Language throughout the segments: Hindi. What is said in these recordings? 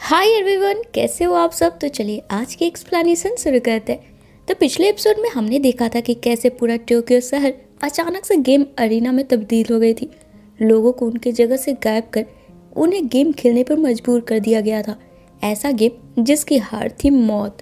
हाय एवरीवन, कैसे हो आप सब। तो चलिए आज की एक्सप्लेनेशन शुरू करते हैं। तो पिछले एपिसोड में हमने देखा था कि कैसे पूरा टोक्यो शहर अचानक से गेम अरीना में तब्दील हो गई थी। लोगों को उनके जगह से गायब कर उन्हें गेम खेलने पर मजबूर कर दिया गया था। ऐसा गेम जिसकी हार थी मौत,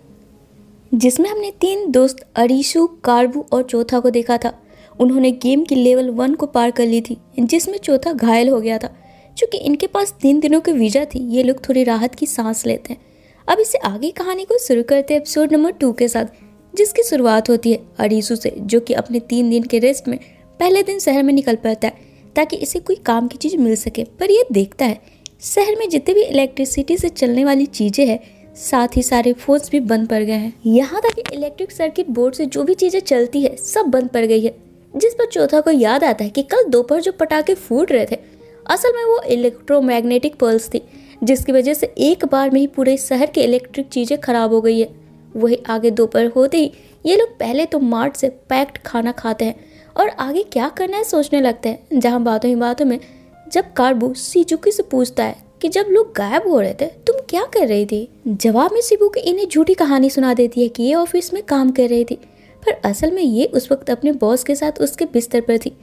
जिसमें हमने तीन दोस्त अरीशु, कार्बू और चौथा को देखा था। उन्होंने गेम की लेवल 1 को पार कर ली थी, जिसमें चौथा घायल हो गया था। चूंकि इनके पास 3 दिनों की वीजा थी, ये लोग थोड़ी राहत की सांस लेते हैं। अब इससे आगे कहानी को शुरू करते हैं एपिसोड नंबर 2 के साथ, जिसकी शुरुआत होती है अरीशु से, जो कि अपने 3 दिन के रेस्ट में पहले दिन शहर में निकल पड़ता है ताकि इसे कोई काम की चीज मिल सके। पर ये देखता है शहर में जितने भी इलेक्ट्रिसिटी से चलने वाली चीजें हैं, साथ ही सारे फोन्स भी बंद पड़ गए हैं। यहाँ तक कि इलेक्ट्रिक सर्किट बोर्ड से जो भी चीजें चलती है सब बंद पड़ गई है। जिस पर चौथा को याद आता है कि कल दोपहर जो पटाखे फूट रहे थे, असल में वो इलेक्ट्रोमैग्नेटिक पल्स थी, जिसकी वजह से एक बार में ही पूरे शहर की इलेक्ट्रिक चीजें खराब हो गई है। वही आगे दोपहर होते ही ये लोग पहले तो मार्ट से पैक्ड खाना खाते हैं और आगे क्या करना है सोचने लगते हैं। जहाँ बातों ही बातों में जब कार्बू शिजुकी से पूछता है कि जब लोग गायब हो रहे थे तुम क्या कर रही थी, जवाब में शिजुकी इन्हें झूठी कहानी सुना देती है कि ये ऑफिस में काम कर रही थी, पर असल में ये उस वक्त अपने बॉस के साथ उसके बिस्तर पर थी।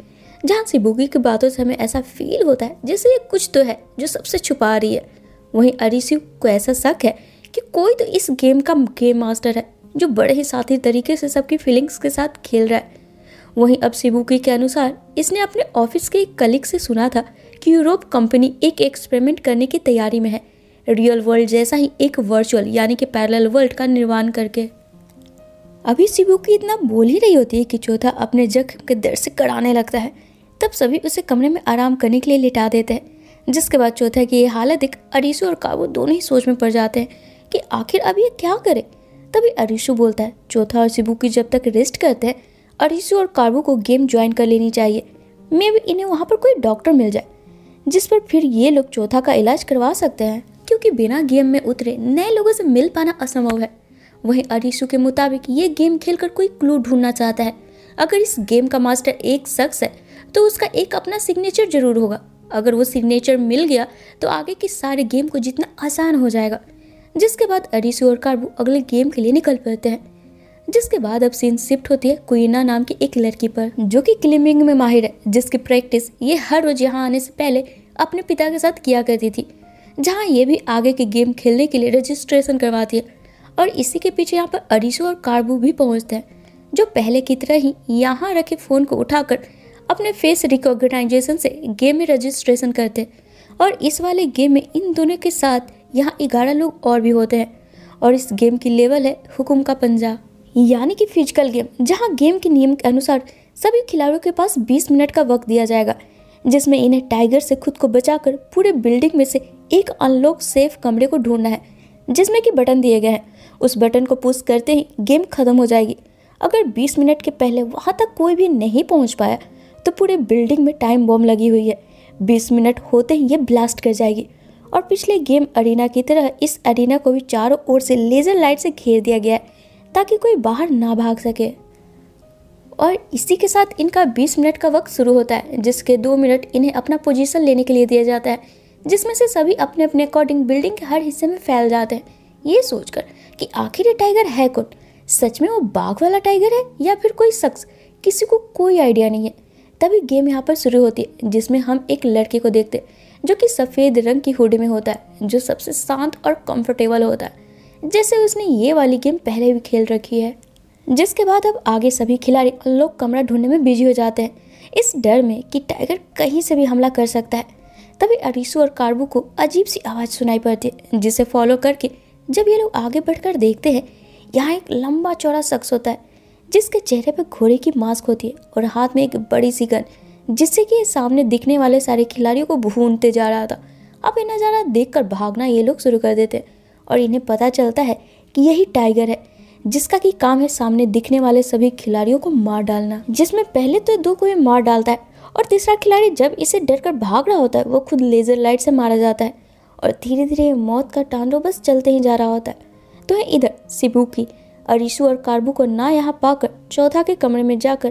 जहाँ शिजुकी की बातों से हमें ऐसा फील होता है जैसे ये कुछ तो है जो सबसे छुपा रही है। वहीं अरीशु को ऐसा शक है कि कोई तो इस गेम का गेम मास्टर है जो बड़े ही साथी तरीके से सबकी फीलिंग्स के साथ खेल रहा है। वहीं अब शिजुकी के अनुसार इसने अपने ऑफिस के एक कलीग से सुना था कि यूरोप कंपनी एक एक्सपेरिमेंट करने की तैयारी में है, रियल वर्ल्ड जैसा ही एक वर्चुअल यानी कि पैरेलल वर्ल्ड का निर्माण करके। अभी शिजुकी इतना बोल ही रही होती है कि चौथा अपने जख्म के दर्द से कराने लगता है। तब सभी उसे कमरे में आराम करने के लिए लिटा देते हैं, जिसके बाद चौथा की ये हालत देख अरीशु और काबू दोनों ही सोच में पड़ जाते हैं कि आखिर अब ये क्या करे। तभी अरीशु बोलता है चौथा और शिजुकी जब तक रेस्ट करते हैं, अरीशु और काबू को गेम ज्वाइन कर लेनी चाहिए। मे भी इन्हें वहाँ पर कोई डॉक्टर मिल जाए जिस पर फिर ये लोग चौथा का इलाज करवा सकते हैं, क्योंकि बिना गेम में उतरे नए लोगों से मिल पाना असंभव है। वहीं अरीशु के मुताबिक ये गेम खेलकर कोई क्लू ढूंढना चाहता है। अगर इस गेम का मास्टर एक शख्स है तो उसका एक अपना सिग्नेचर जरूर होगा। अगर वो सिग्नेचर मिल गया तो आगे की सारे गेम को जीतना आसान हो जाएगा। जिसके बाद अरीशु और कार्बू अगले गेम के लिए निकल पड़ते हैं। जिसके बाद अब सीन शिफ्ट होती है कुइना नाम की एक लड़की पर, जो कि क्लाइंबिंग में माहिर है, जिसकी प्रैक्टिस ये हर रोज यहाँ आने से पहले अपने पिता के साथ किया करती थी। जहाँ ये भी आगे के गेम खेलने के लिए रजिस्ट्रेशन करवाती है। और इसी के पीछे यहाँ पर अरीशु और कार्बू भी पहुँचते हैं, जो पहले की तरह ही यहाँ रखे फोन को उठाकर अपने फेस रिकॉग्नाइजेशन से गेम में रजिस्ट्रेशन करते हैं। और इस वाले गेम में इन दोनों के साथ यहाँ 11 लोग और भी होते हैं। और इस गेम की लेवल है हुकुम का पंजा, यानी कि फिजिकल गेम, जहाँ गेम के नियम के अनुसार सभी खिलाड़ियों के पास 20 मिनट का वक्त दिया जाएगा, जिसमें इन्हें टाइगर से खुद को बचाकर पूरे बिल्डिंग में से एक अनलॉक सेफ कमरे को ढूंढना है, जिसमें कि बटन दिए गए हैं। उस बटन को पुश करते ही गेम खत्म हो जाएगी। अगर 20 मिनट के पहले वहाँ तक कोई भी नहीं पहुँच पाया तो पूरे बिल्डिंग में टाइम बॉम्ब लगी हुई है। 20 मिनट होते ही ये ब्लास्ट कर जाएगी। और पिछले गेम अरीना की तरह इस अरीना को भी चारों ओर से लेजर लाइट से घेर दिया गया है ताकि कोई बाहर ना भाग सके। और इसी के साथ इनका 20 मिनट का वक्त शुरू होता है, जिसके 2 मिनट इन्हें अपना पोजीशन लेने के लिए दिया जाता है, जिसमें से सभी अपने अपने अकॉर्डिंग बिल्डिंग के हर हिस्से में फैल जाते हैं, ये सोचकर कि आखिर ये टाइगर है कौन। सच में वो बाघ वाला टाइगर है या फिर कोई शख्स, किसी को कोई आइडिया नहीं है। तभी गेम यहाँ पर शुरू होती है, जिसमें हम एक लड़के को देखते हैं जो कि सफ़ेद रंग की हुडी में होता है, जो सबसे शांत और कंफर्टेबल होता है, जैसे उसने ये वाली गेम पहले भी खेल रखी है। जिसके बाद अब आगे सभी खिलाड़ी अनलॉक कमरा ढूंढने में बिजी हो जाते हैं, इस डर में कि टाइगर कहीं से भी हमला कर सकता है। तभी अरीशु और कार्बू को अजीब सी आवाज़ सुनाई पड़ती है, जिसे फॉलो करके जब ये लोग आगे बढ़कर देखते हैं, यहाँ एक लंबा चौड़ा शख्स होता है, जिसके चेहरे पर घोड़े की मास्क होती है और हाथ में एक बड़ी सी गन, जिससे कि ये सामने दिखने वाले सारे खिलाड़ियों को भूनते जा रहा था। अब ये नज़ारा देखकर भागना ये लोग शुरू कर देते हैं और इन्हें पता चलता है कि यही टाइगर है, जिसका की काम है सामने दिखने वाले सभी खिलाड़ियों को मार डालना। जिसमें पहले तो 2 को ये मार डालता है और तीसरा खिलाड़ी जब इसे डर कर भाग रहा होता है, वो खुद लेजर लाइट से मारा जाता है। और धीरे धीरे मौत का तांडव बस चलते ही जा रहा होता है। तो इधर शिजुकी अरीशु और कार्बू को ना यहाँ पाकर चौथा के कमरे में जाकर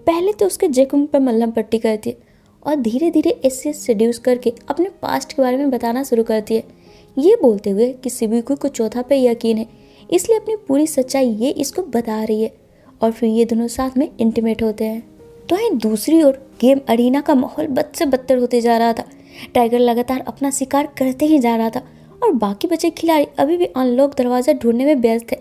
पहले तो उसके जख्म पर मलहम पट्टी करती है और धीरे धीरे इससे सेड्यूस करके अपने पास्ट के बारे में बताना शुरू करती है। ये बोलते हुए कि सिबुको को चौथा पे यकीन है, इसलिए अपनी पूरी सच्चाई ये इसको बता रही है। और फिर ये दोनों साथ में इंटीमेट होते हैं। तो वहीं दूसरी ओर गेम अरीना का माहौल बद से बदतर होते जा रहा था। टाइगर लगातार अपना शिकार करते ही जा रहा था और बाकी बचे खिलाड़ी अभी भी अनलॉक दरवाजा ढूंढने में व्यस्त थे।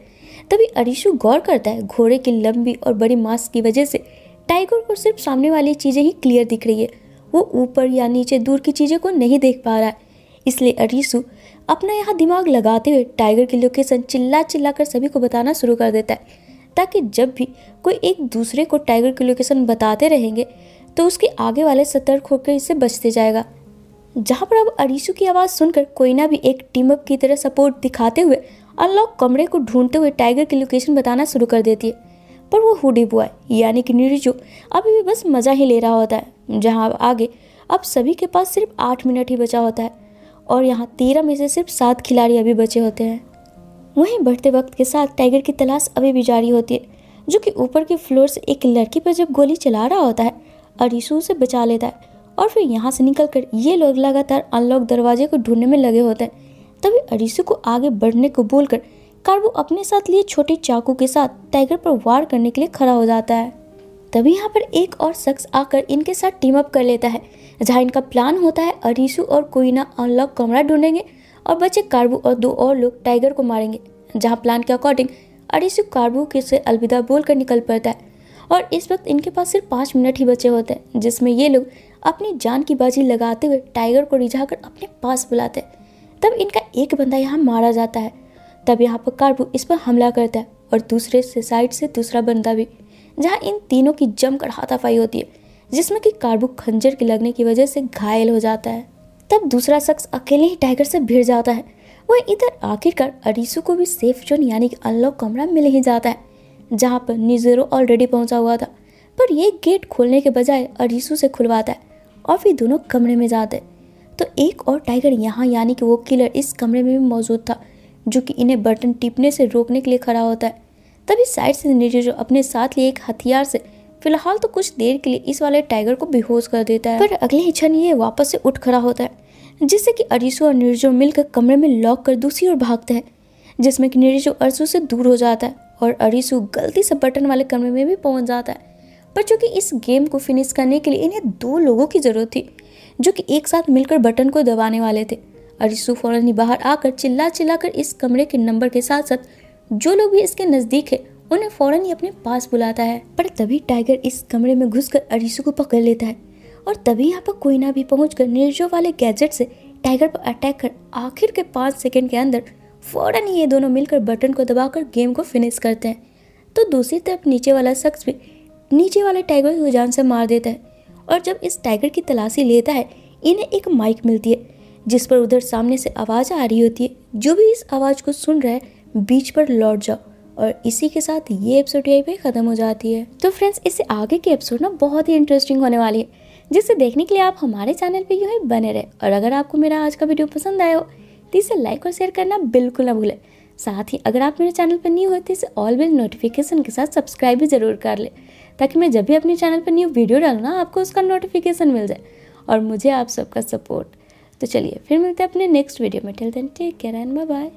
तभी अरीशु गौर करता है घोड़े की लंबी और बड़ी मांस की वजह से टाइगर को सिर्फ सामने वाली चीजें ही क्लियर दिख रही है, वो ऊपर या नीचे दूर की चीजें को नहीं देख पा रहा है। इसलिए अरीशु अपना यहाँ दिमाग लगाते हुए टाइगर की लोकेशन चिल्ला चिल्ला कर सभी को बताना शुरू कर देता है, ताकि जब भी कोई एक दूसरे को टाइगर की लोकेशन बताते रहेंगे तो उसके आगे वाले सतर्क होकर इससे बचते जाएगा। जहाँ पर अब अरीशु की आवाज़ सुनकर कोयना भी एक टीम अप की तरह सपोर्ट दिखाते हुए अनलॉक कमरे को ढूंढते हुए टाइगर की लोकेशन बताना शुरू कर देती है। पर वो हुडी बॉय यानी कि नीरजो अभी भी बस मज़ा ही ले रहा होता है। जहाँ आगे अब सभी के पास सिर्फ 8 मिनट ही बचा होता है और यहाँ 13 में से सिर्फ 7 खिलाड़ी अभी बचे होते हैं। वहीं बढ़ते वक्त के साथ टाइगर की तलाश अभी भी जारी होती है, जो कि ऊपर के फ्लोर से एक लड़की पर जब गोली चला रहा होता है अरीशु उसे बचा लेता है और फिर यहाँ से निकलकर ये लोग लगातार अनलॉक दरवाजे को ढूंढने में लगे होते हैं। तभी अरीशु को आगे बढ़ने को बोलकर कार्बो अपने साथ लिए छोटे चाकू के साथ टाइगर पर वार करने के लिए खड़ा हो जाता है। तभी यहाँ पर एक और शख्स आकर इनके साथ टीम अप कर लेता है, जहाँ इनका प्लान होता है अरीशु और कोयना अनलॉक कमरा ढूंढेंगे और बचे कार्बो और 2 और लोग टाइगर को मारेंगे। जहाँ प्लान के अकॉर्डिंग अरीशु कार्बो के से अलविदा बोलकर निकल पड़ता है और इस वक्त इनके पास सिर्फ 5 मिनट ही बचे होते हैं, जिसमें ये लोग अपनी जान की बाजी लगाते हुए टाइगर को रिझाकर अपने पास बुलाते हैं। तब इनका एक बंदा यहाँ मारा जाता है। तब यहाँ पर कार्बो इस पर हमला करता है और दूसरे से साइड से दूसरा बंदा भी, जहाँ इन तीनों की जमकर हाथापाई होती है, जिसमें कि कार्बो खंजर के लगने की वजह से घायल हो जाता है। तब दूसरा शख्स अकेले ही टाइगर से भिड़ जाता है। वह इधर आखिरकार अरीशु को भी सेफ जोन यानी कि अनलॉक कमरा मिल ही जाता है, जहाँ पर नीजेरो ऑलरेडी पहुंचा हुआ था। पर ये गेट खोलने के बजाय अरीशु से खुलवाता है और फिर दोनों कमरे में जाते हैं। तो एक और टाइगर यहाँ यानी कि वो किलर इस कमरे में भी मौजूद था, जो कि इन्हें बटन टिपने से रोकने के लिए खड़ा होता है। तभी साइड से नीरजो अपने साथ लिए एक हथियार से फिलहाल तो कुछ देर के लिए इस वाले टाइगर को बेहोश कर देता है। पर अगले ही क्षण ये वापस से उठ खड़ा होता है, जिससे कि अरीशु और नीरजो मिलकर कमरे में लॉक कर दूसरी ओर भागते हैं, जिसमें कि नीरजो अरीशु से दूर हो जाता है और अरीशु गलती से बटन वाले कमरे में भी पहुंच जाता है। पर चूंकि इस गेम को फिनिश करने के लिए इन्हें 2 लोगों की जरूरत थी, जो कि एक साथ मिलकर बटन को दबाने वाले थे। अरीशु फौरन ही बाहर आकर चिल्ला चिल्लाकर इस कमरे के नंबर के साथ साथ जो लोग भी इसके नजदीक है उन्हें फौरन ही अपने पास बुलाता है। पर तभी टाइगर इस कमरे में घुसकर अरीशु को पकड़ लेता है और तभी यहाँ पर कोयना भी पहुंचकर नीरजो वाले गैजेट से टाइगर पर अटैक कर आखिर के 5 सेकंड के अंदर फौरन ही ये दोनों मिलकर बटन को दबाकर गेम को फिनिश करते हैं। तो दूसरी तरफ नीचे वाला शख्स भी नीचे वाले टाइगर को जान से मार देता है और जब इस टाइगर की तलाशी लेता है इन्हें एक माइक मिलती है, जिस पर उधर सामने से आवाज़ आ रही होती है, जो भी इस आवाज़ को सुन रहा है बीच पर लौट जाओ। और इसी के साथ ये एपिसोड यहीं पे ख़त्म हो जाती है। तो फ्रेंड्स, इससे आगे के एपिसोड ना बहुत ही इंटरेस्टिंग होने वाली है, जिसे देखने के लिए आप हमारे चैनल पे यूँ ही बने रहे। और अगर आपको मेरा आज का वीडियो पसंद आया हो तो इसे लाइक और शेयर करना बिल्कुल ना भूलें। साथ ही अगर आप मेरे चैनल पर न्यू हो तो इसे ऑल बेल नोटिफिकेशन के साथ सब्सक्राइब भी ज़रूर कर ले, ताकि मैं जब भी अपने चैनल पर न्यू वीडियो डालूँ ना आपको उसका नोटिफिकेशन मिल जाए और मुझे आप सबका सपोर्ट। तो चलिए फिर मिलते हैं अपने नेक्स्ट वीडियो में। Till then take care and bye bye.